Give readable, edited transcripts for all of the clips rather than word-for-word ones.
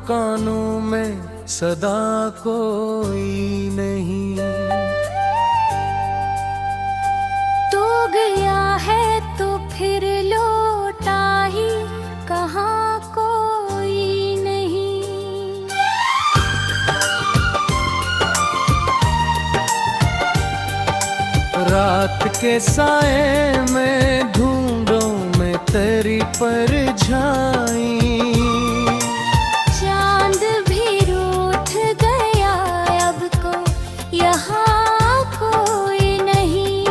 कानों में सदा कोई नहीं। तू गया है तो फिर लौटा ही कहाँ कोई नहीं। रात के साए में ढूंढूं मैं तेरी परछाई। चांद भी रूठ गया अब को यहाँ कोई नहीं।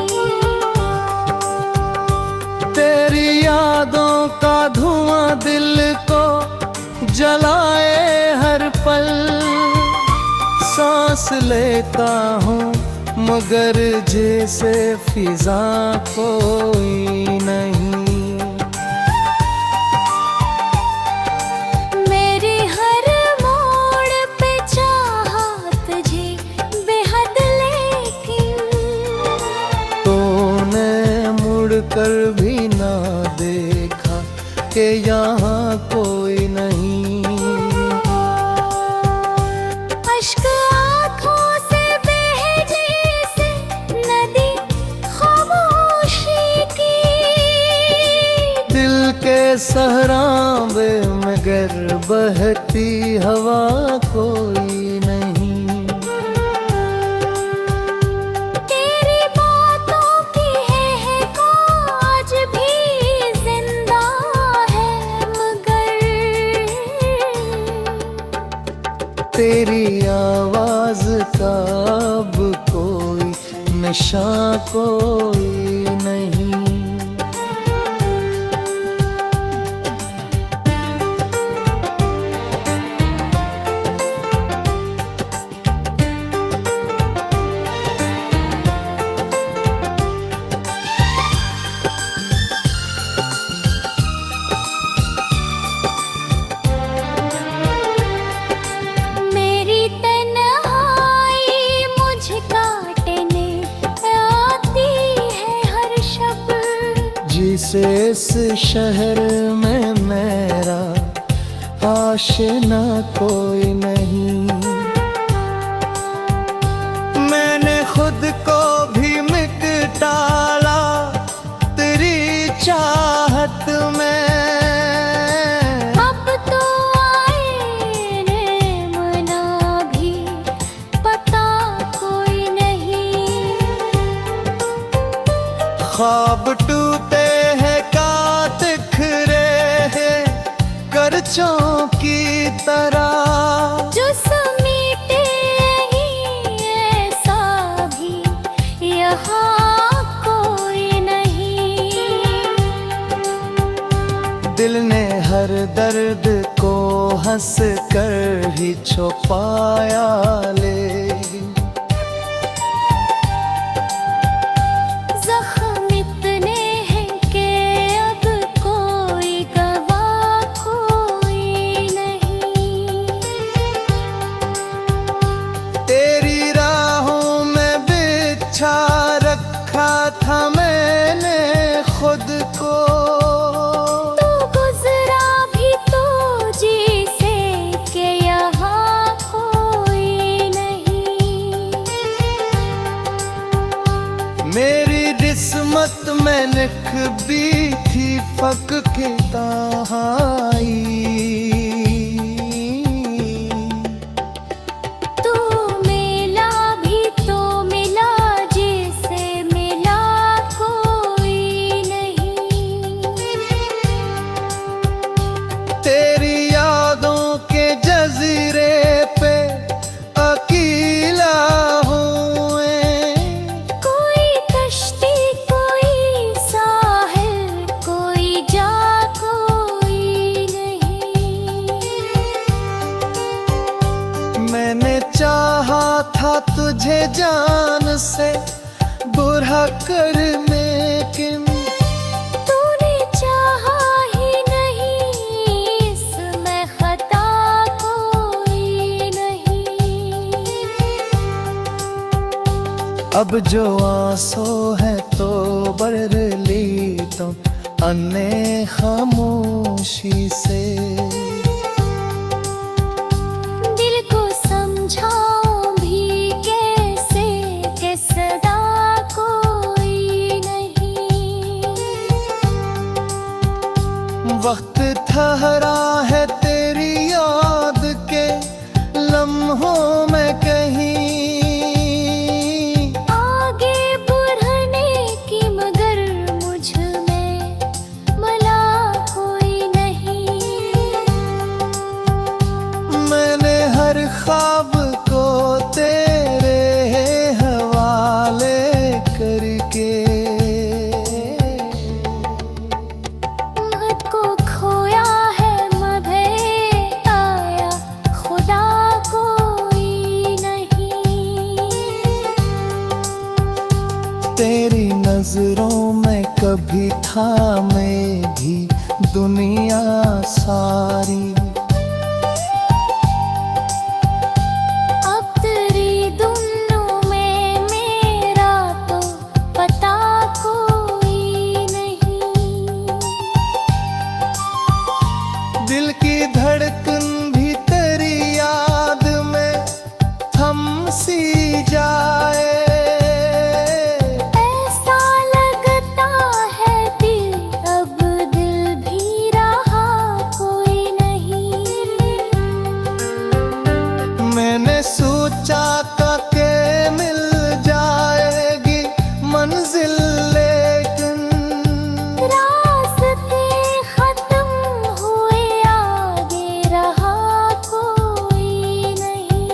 तेरी यादों का धुआं दिल को जलाए हर पल। सांस लेता हूँ मगर जैसे फिजा कोई नहीं। मेरी हर मोड़ पे चाहत जी बेहद लेकिन तूने मुड़ कर भी ना देखा कि यहाँ कोई नहीं। अश्क आँखों से बह जैसे नदी खामोशी की। दिल के सहरावे मगर बहती हवा कोई नहीं। तेरी बातों की है आज भी जिंदा है मगर तेरी आवाज का अब कोई नशा कोई नहीं। मेरी तन्हाई मुझे काटने आती है हर शब। जिसे इस शहर में मेरा आशना कोई नहीं। मैंने खुद को भी मिट डाला तेरी चाहत में। अब तो आए मना भी पता कोई नहीं। ख्वाब टूटे हैं का बिखरे हैं करचों की तरह। जो समीटे ही ऐसा भी यहाँ कोई नहीं। दिल ने हर दर्द को हंस कर ही छुपाया लेकिन जख्म इतने हैं कि अब कोई गवाह कोई नहीं। तेरी राहों में बिछा रखा था मैंने खुद को। तू गुजरा भी तो जी से कि यहाँ कोई नहीं। मेरी किस्मत में लिख भी थी फक के तहाई। तू मिला भी तो मिला जिसे मिला कोई नहीं। तेरी यादों के जजीरे पे अकेला हुए। कोई कश्ती कोई साहिल कोई जा कोई नहीं। मैंने चाहा था तुझे जान से बुरा कर लेकिन तूने चाहा ही नहीं इसमें खता कोई नहीं। अब जो आंसू है तो भर ली तुम अन्य खामोशी से। मैंने हर ख्वाब को तेरे हवाले करके खुद को खोया है मगर आया खुदा कोई नहीं। तेरी नजरों में कभी था मैं भी दुनिया सारी। अब तेरी दुनिया में मेरा तो पता कोई नहीं। दिल की धड़कन भी तेरी याद में थम सी जाए। ऐसा लगता है दिल अब दिल भी रहा कोई नहीं। मैंने सोचा था कि मिल जाएगी मंजिल, लेकिन रास्ते खत्म हुए आगे रहा कोई नहीं।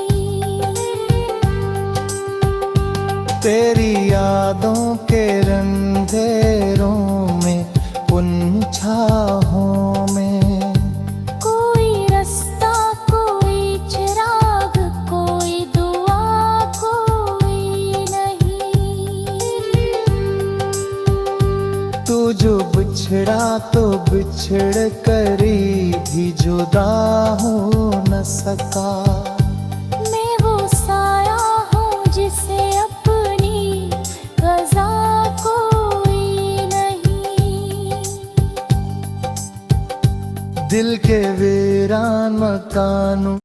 तेरी यादों के अंधेरों में उन छाहों में कोई रास्ता कोई चिराग कोई दुआ कोई नहीं। तू जो बिछड़ा तो बिछड़ करी भी जुदा हो न सका। मैं वो साया हूँ जिसे अपनी रज़ा कोई नहीं। दिल के वीरान मकानों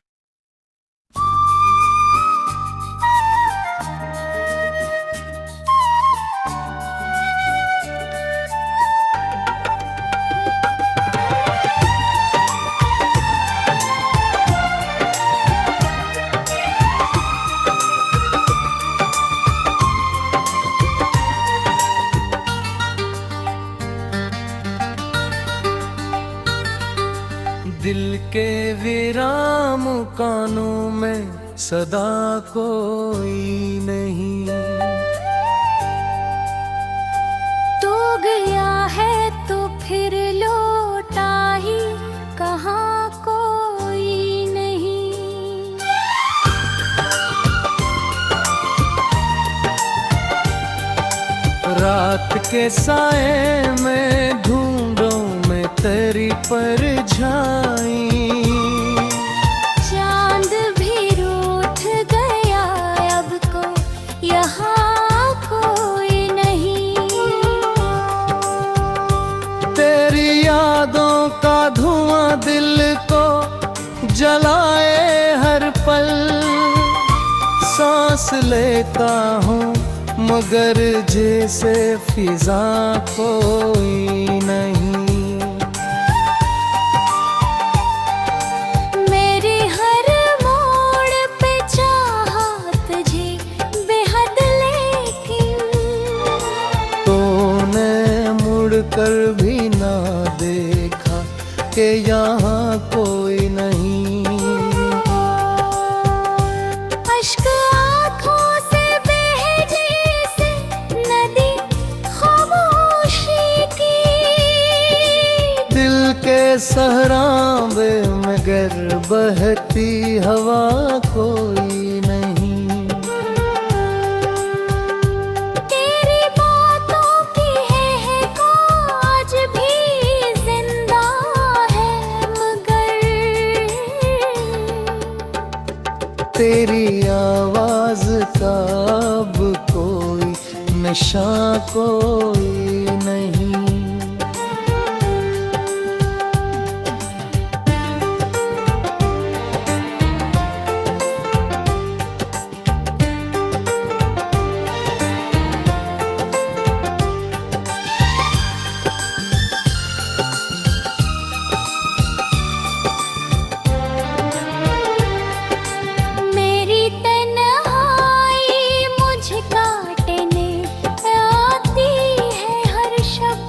दिल के वीरान मकानों में सदा कोई नहीं। तू गया है तो फिर लौटा ही कहाँ कोई नहीं। रात के साए में ढूंढूं मैं तेरी परछाई। चांद भी रूठ गया अब को यहाँ कोई नहीं। तेरी यादों का धुआं दिल को जलाए हर पल। सांस लेता हूँ मगर जैसे फिजा कोई नहीं। मेरे हर मोड़ पे चाहत तुझे बेहद, लेकिन तूने मुड़ कर भी ना देखा कि यहाँ कोई नहीं। अश्क आँखों से बह जैसे नदी खामोशी की। दिल के सहरा में मगर बहती हवा कोई नहीं। तेरी बातों की है आज भी जिंदा है मगर तेरी आवाज का अब कोई नशा कोई नहीं। मेरी तन्हाई मुझे काटने आती है हर शब।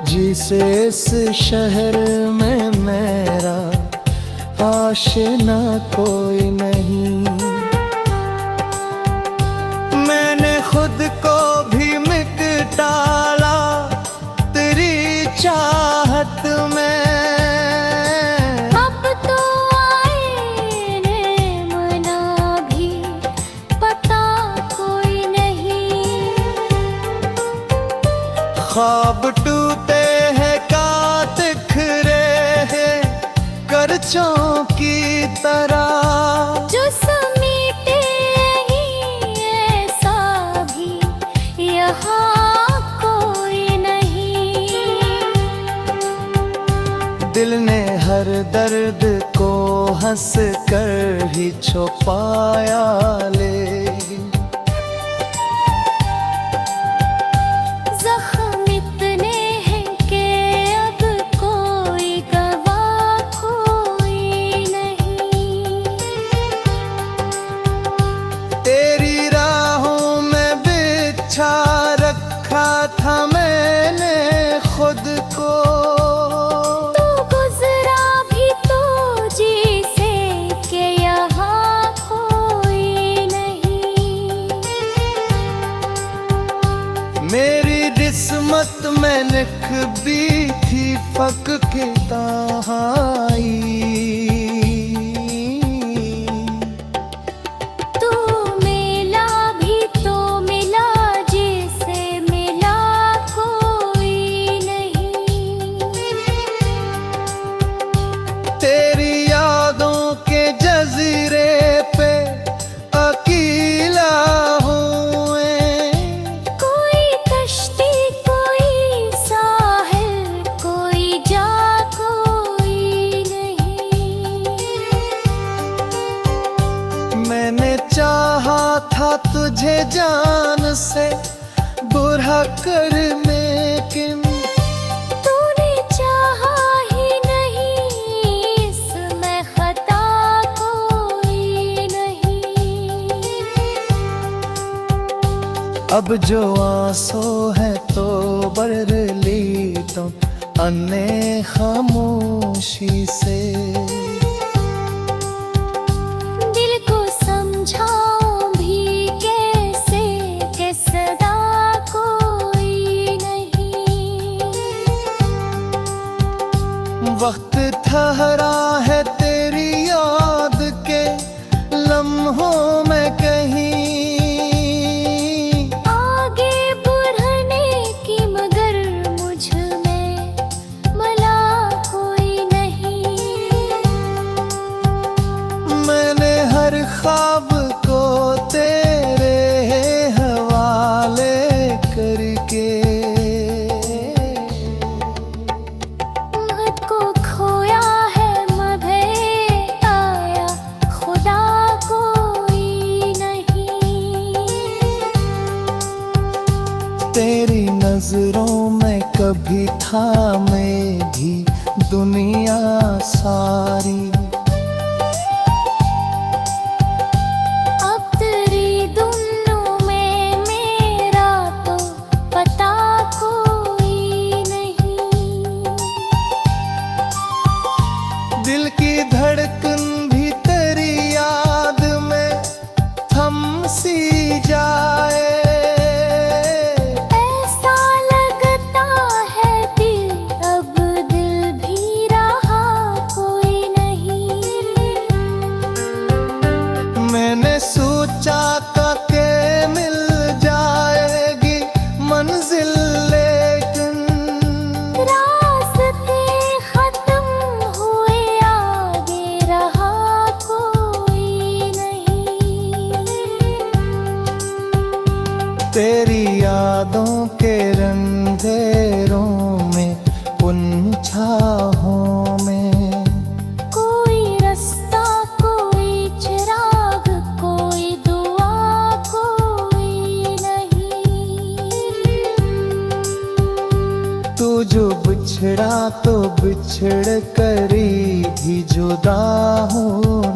जिसे इस शहर में मेरा आशना कोई नहीं। मैंने खुद को भी मिट डाला तेरी चाहत में। अब तो आए मना भी पता कोई नहीं। ख्वाब टूटे हैं का दिख रहे हैं करचों की तरह। जो समीटे ही ऐसा भी यहाँ कोई नहीं। दिल ने हर दर्द को हंस कर ही छुपाया, लेकिन जख्म इतने हैं कि अब कोई गवाह कोई नहीं। तेरी राहों में बिछा रखा था मैंने खुद को। तू गुजरा भी तो जी से कि यहाँ कोई नहीं। मेरी किस्मत में लिख भी थी फक के तहाई। तू मिला भी तो मिला जिसे मिला कोई नहीं। तेरी यादों के जजीरे पे अकेला हुए। कोई कश्ती कोई साहिल कोई जा कोई नहीं। मैंने चाहा था तुझे जान से बुरा कर, लेकिन तूने चाहा ही नहीं। इसमें खता कोई नहीं। अब जो आंसू है तो बर ली तुम अन्य खामोशी से। दिल को समझाऊं भी कैसे कि सदा कोई नहीं। वक्त ठहरा है तेरी याद के लम्हों में कहीं। आगे बढ़ने की मगर मुझ में मला कोई नहीं। मैंने हर ख्वाब को तेरे हवाले करके महक को खोया है मधे आया खुदा कोई नहीं। तेरी नजरों में कभी था मैं भी दुनिया सारी। अब तेरी दुनिया में मेरा तो पता कोई नहीं। दिल की धड़कन भी तेरी याद में थम सी जाए। ऐसा लगता है दिल अब दिल भी रहा कोई नहीं। मैंने सोचा था कि मिल जाएगी मंजिल, लेकिन रास्ते खत्म हुए आगे रहा कोई नहीं। तेरी यादों के रंधेरों में उन छाहों में कोई रास्ता कोई चिराग कोई दुआ कोई नहीं। तू जो बिछड़ा तो बिछड़ करी भी जुदा हो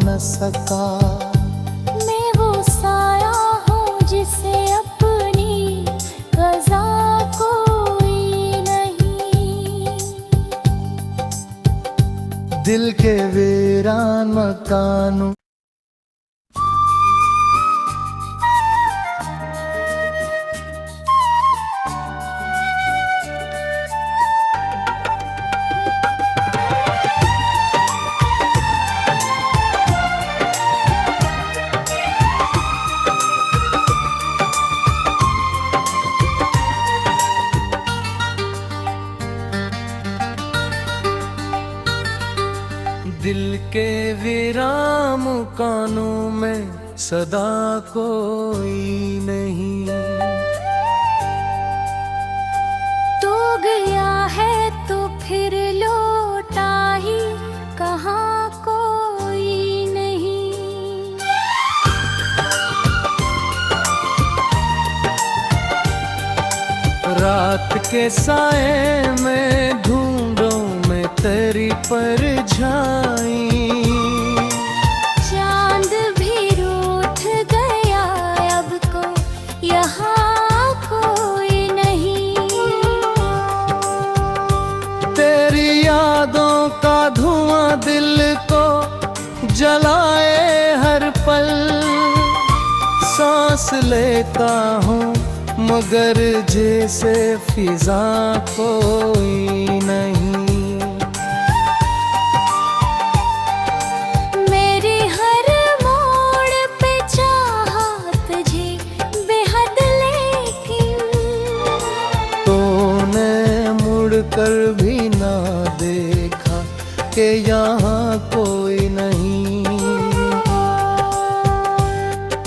न सका। मैं वो साया हूँ जिसे अपनी क़ज़ा कोई नहीं। दिल के वीरान मकानों। दिल के वीरान मकानों में सदा कोई नहीं। तू गया है तो फिर लौटा ही कहाँ कोई नहीं। रात के साए में ढूंढूं मैं तेरी परछाई। चांद भी रूठ गया अब को यहाँ कोई नहीं। तेरी यादों का धुआं दिल को जलाए हर पल। सांस लेता हूँ मगर जैसे फिजा कोई नहीं। मेरी हर मोड़ पे चाहत तुझे बेहद लेकिन तूने मुड़ कर भी ना देखा कि यहाँ कोई नहीं।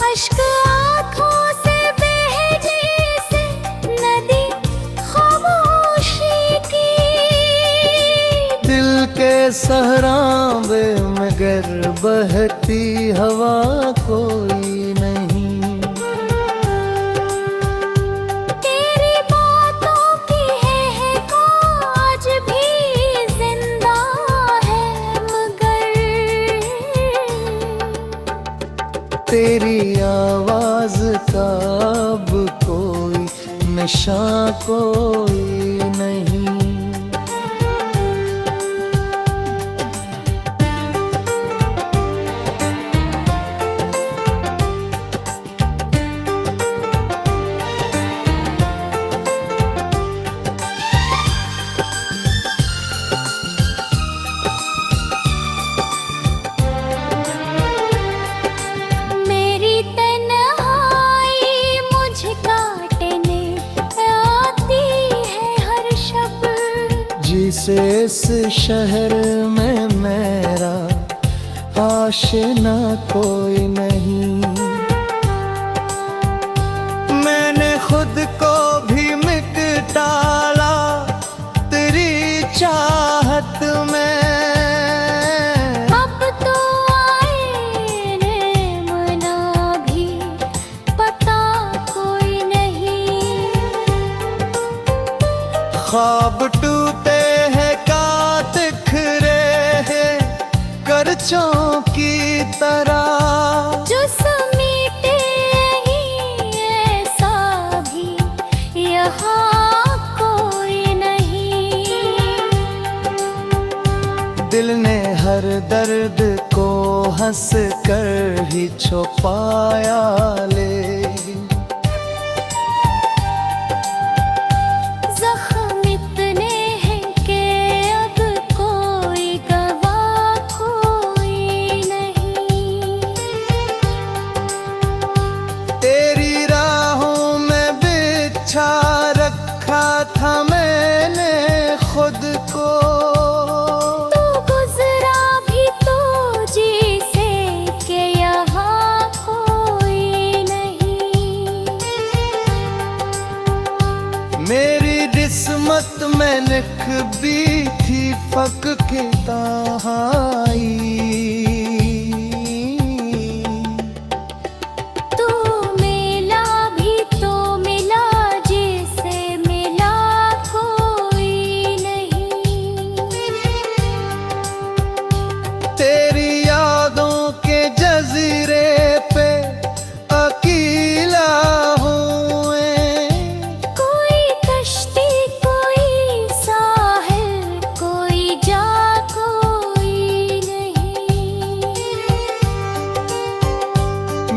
अश्क आँखों से बह जैसे नदी खामोशी की। दिल के सहरावे मगर बहती हवा कोई नहीं। तेरी बातों की है आज भी जिंदा है मगर तेरी आवाज का अब कोई नशा कोई नहीं। मेरी तन्हाई मुझे काटने आती है हर शब। जिसे इस शहर में मेरा आशना कोई नहीं। मैंने खुद को भी मिट डाला तेरी चाहत में। अब तो आए मना भी पता कोई नहीं। ख्वाब टूटे हैं का बिखरे हैं करचों की तरह। जो समीटे ही ऐसा भी यहाँ कोई नहीं। दिल ने हर दर्द को हंस कर ही छुपाया लेकिन जख्म इतने हैं कि अब कोई गवाह कोई नहीं। तेरी राहों में बिछा रखा था मैंने खुद को। तू गुजरा भी तो जी से कि यहाँ कोई नहीं। मेरी किस्मत में लिख भी थी फक के तहाई। तू मिला भी तो मिला जिसे मिला कोई नहीं। तेरी यादों के जजीरे पे अकेला हुए। कोई कश्ती कोई साहिल कोई जा कोई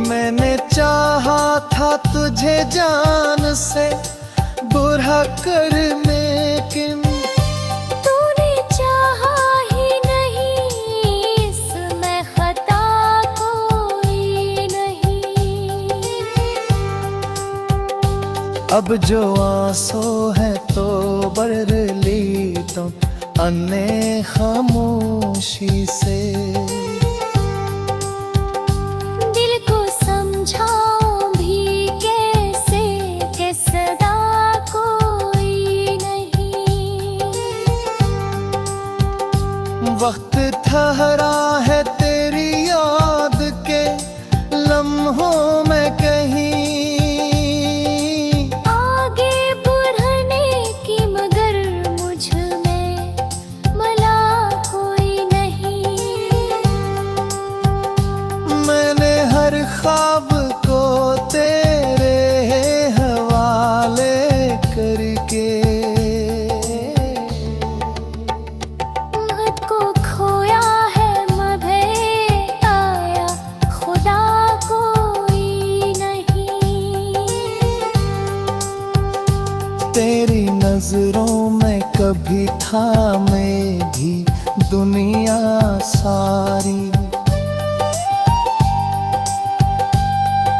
मैंने चाहा था तुझे जान से बुरा करने किन तूने चाहा ही नहीं, इसमें खता कोई नहीं। अब जो आंसू है तो भर ली तुम अन्य खामोशी से। दिल को समझाऊं भी कैसे कि सदा कोई नहीं। वक्त ठहरा है तेरी याद के लम्हों में कहीं, आगे बढ़ने की मगर मुझ में मला कोई नहीं। मैंने हर ख्वाब को तेरे हवाले करके महक को खोया है मधे आया खुदा कोई नहीं। तेरी नजरों में कभी था मैं भी दुनिया सारी।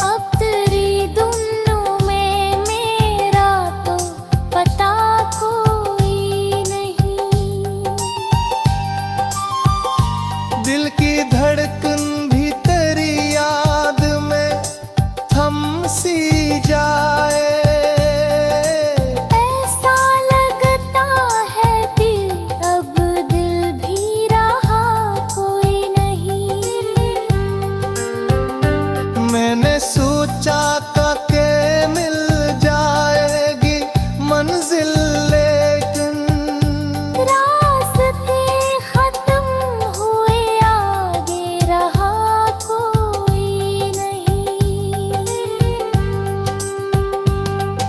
अब तेरी दुनिया में मेरा तो पता कोई नहीं। दिल की धड़कन भी तेरी याद में थम सी जाए। ऐसा लगता है दिल अब दिल भी रहा कोई नहीं। मैंने सोचा था कि मिल जाएगी मंजिल लेकिन रास्ते खत्म हुए आगे रहा कोई नहीं।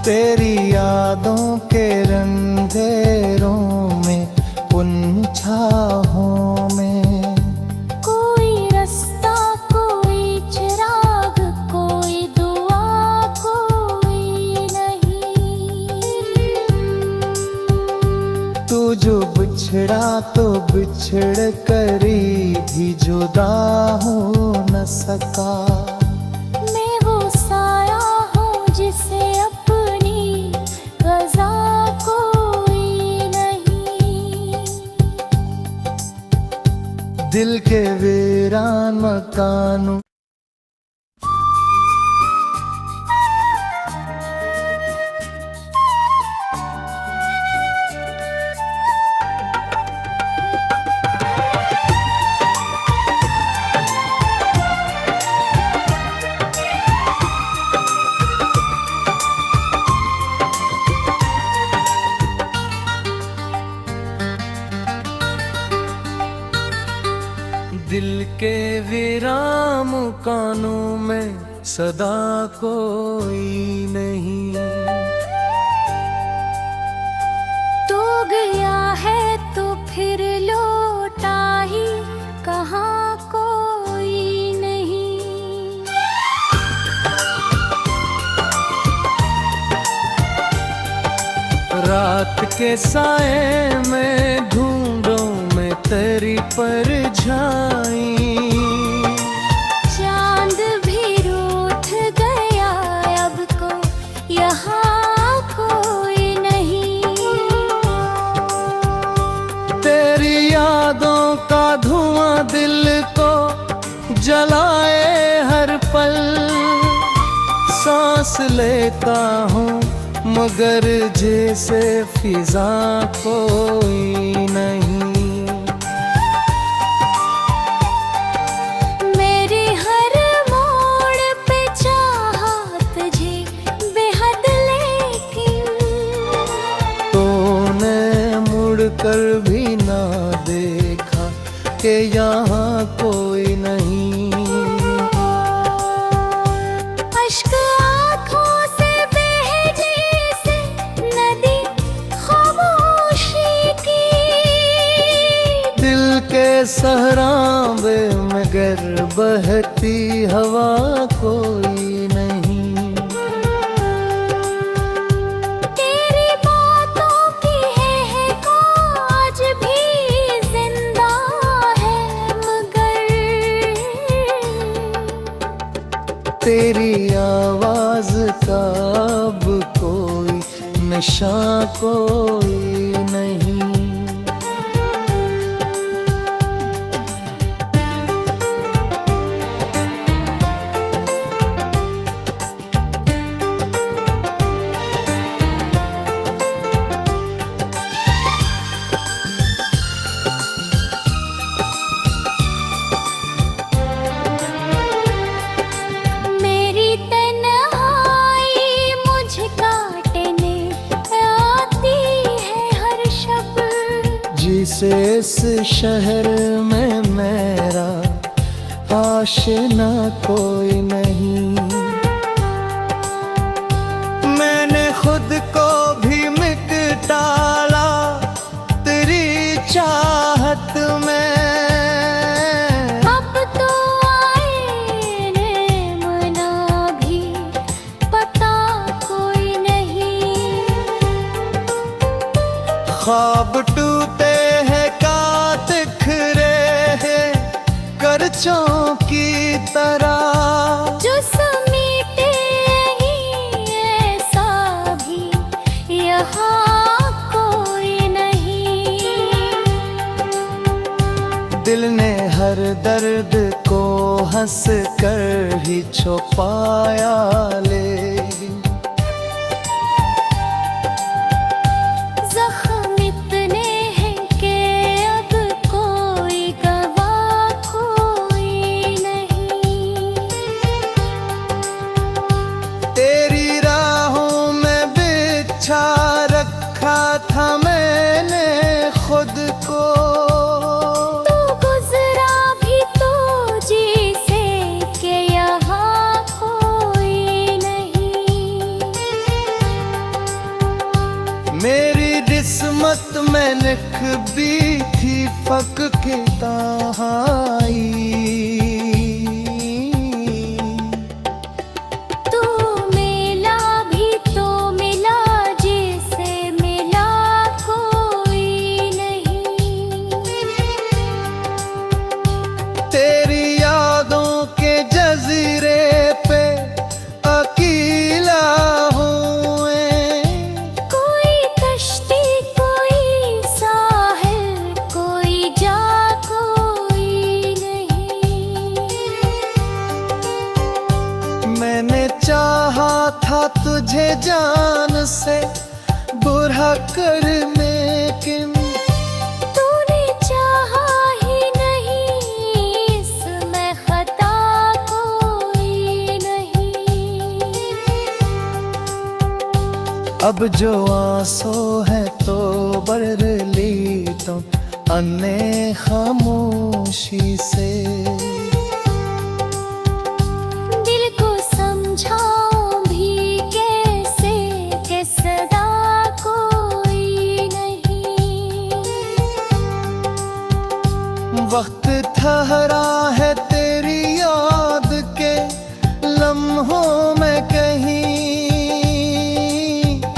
तेरी यादों के रंधेरों में उन छाहों में कोई रास्ता कोई चिराग कोई दुआ कोई नहीं। तू जो बिछड़ा तो बिछड़ करी भी जुदा हो न सका। मैं वो साया हूँ जिसे अपनी रज़ा कोई नहीं। दिल के वीरान मकानों दिल के वीरान मकानों में सदा कोई नहीं। तू गया है तो फिर लौटा ही कहाँ कोई नहीं। रात के साए में ढूंढूं मैं तेरी परछाई। चांद भी रूठ गया अब को यहाँ कोई नहीं। तेरी यादों का धुआं दिल को जलाए हर पल। सांस लेता हूँ मगर जैसे फिजा कोई नहीं। मेरे हर मोड़ पे चाहा तुझे बेहद लेकिन तूने मुड़ कर भी ना देखा कि यहाँ कोई नहीं। अश्क आँखों से बह जैसे नदी खामोशी की। दिल के सहरावे में गर बहती हवा कोई नहीं। तेरी बातों की है आज भी जिंदा है, मगर तेरी आवाज का अब कोई नशा कोई नहीं। मेरी तन्हाई मुझे काटने आती है हर शब, जिसे इस शहर में मेरा आशना कोई नहीं। मैंने खुद को भी मिट डाला तेरी चाहत में। अब तो आईने मना भी पता कोई नहीं। ख्वाब टूटे हैं का बिखरे हैं करचों की तरह। जो समीटे ही ऐसा भी यहाँ कोई नहीं। दिल ने हर दर्द को हंस कर ही छुपाया, लेकिन जख्म इतने हैं कि अब कोई गवाह कोई नहीं। तेरी राहों में बिछा रखा था मैंने खुद को। तू गुजरा भी तो जी से कि यहाँ कोई नहीं। मेरी किस्मत में लिख भी थी फक के तहाई। तू मिला भी तो मिला जिसे मिला कोई नहीं। तेरी यादों के जजीरे पे अकेला हुए। कोई कश्ती कोई साहिल कोई जा कोई नहीं। मैंने चाहा था तुझे जान से बुरा कर, लेकिन तूने चाहा ही नहीं, इसमें खता कोई नहीं। अब जो आंसू है तो भर ली तुम अन्य खामोशी से। दिल को समझाऊं भी कैसे कि सदा कोई नहीं। वक्त ठहरा है तेरी याद के लम्हों में कहीं।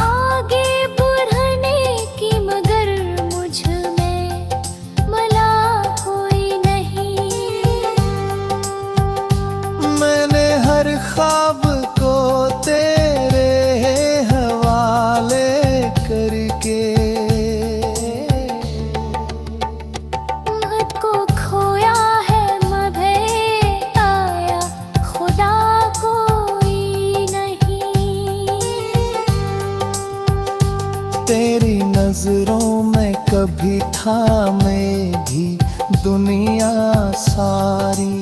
आगे बढ़ने की मगर मुझ में मला कोई नहीं। मैंने हर ख्वाब को तेरे हवाले करके महक को खोया है मधे आया खुदा कोई नहीं। तेरी नजरों में कभी था मैं भी दुनिया सारी।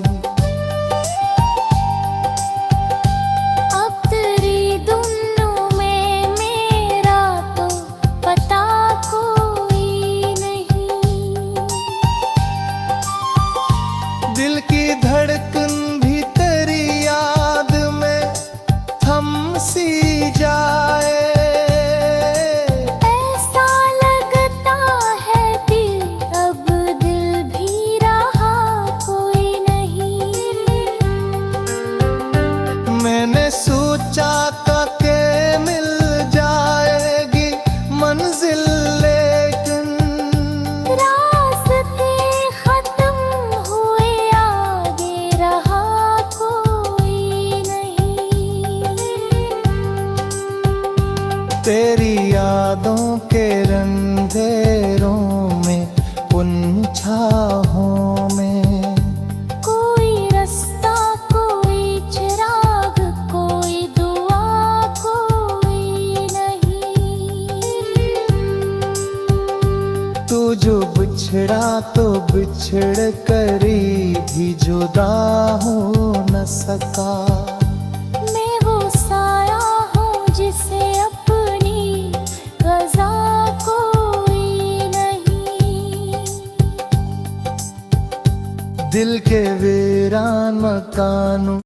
अब तेरी दुनिया में मेरा तो पता कोई नहीं। दिल की धड़कन भी तेरी याद में थम सी जाए। ऐसा लगता है दिल अब दिल भी रहा कोई नहीं। तेरी यादों के रंधेरों में, उन छाहों में। कोई रास्ता, कोई चिराग, कोई दुआ, कोई नहीं। तू जो बिछड़ा तो बिछड़ करी भी जुदा हो न सका। मैं वो साया हूँ जिसे अपनी क़ज़ा कोई नहीं। दिल के वीरान मकानों